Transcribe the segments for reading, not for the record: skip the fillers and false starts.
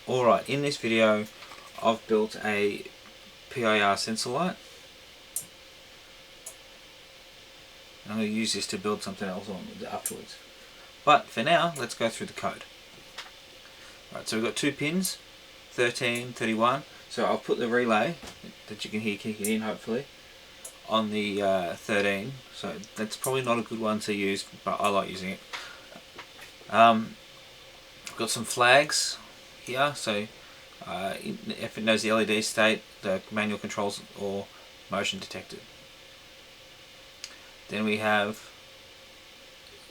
Alright, in this video I've built a PIR sensor light. I'm going to use this to build something else on afterwards. But for now, let's go through the code. Right, so we've got two pins, 13, 31. So I'll put the relay that you can hear kicking in hopefully on the 13. So that's probably not a good one to use, but I like using it. I've got some flags here, so if it knows the LED state, the manual controls or motion detected. Then we have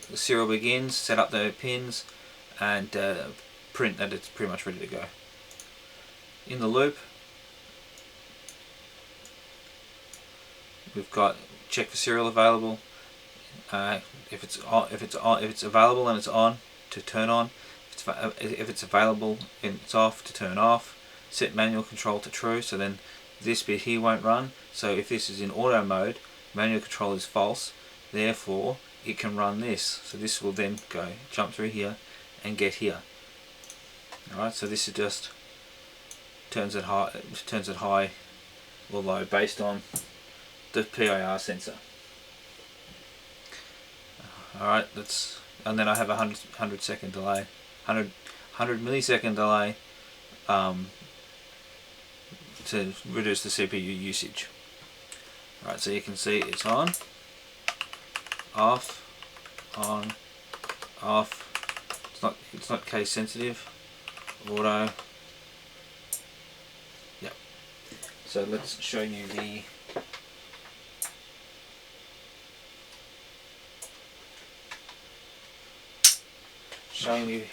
the serial begins, set up the pins, and print that it's pretty much ready to go. In the loop, we've got check for serial available. If it's available and it's on, to turn on. If it's available and it's off, to turn off. Set manual control to true, so then this bit here won't run. So if this is in auto mode, manual control is false, therefore it can run this. So this will then go jump through here and get here. Alright, so this is just turns it high or low based on the PIR sensor. Alright, and then I have a 100 second delay, 100 millisecond delay to reduce the CPU usage. Alright, so you can see it's on, off, on, off. It's not case sensitive. Auto. Yep. So let's show you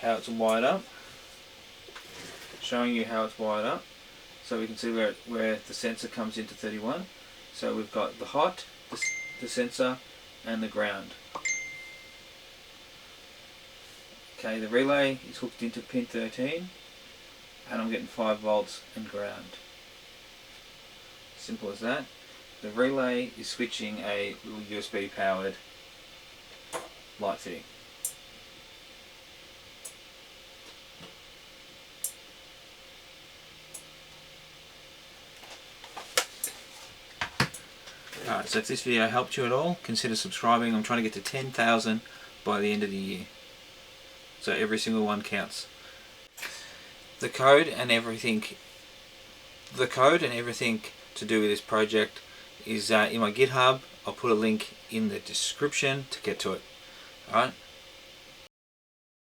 how it's wired up. So we can see where the sensor comes into 31. So we've got the hot, the sensor, and the ground. Okay, the relay is hooked into pin 13, and I'm getting 5 volts and ground. Simple as that. The relay is switching a little USB powered light fitting. Alright, so if this video helped you at all, consider subscribing. I'm trying to get to 10,000 by the end of the year. So every single one counts. The code and everything to do with this project is in my GitHub. I'll put a link in the description to get to it. Alright,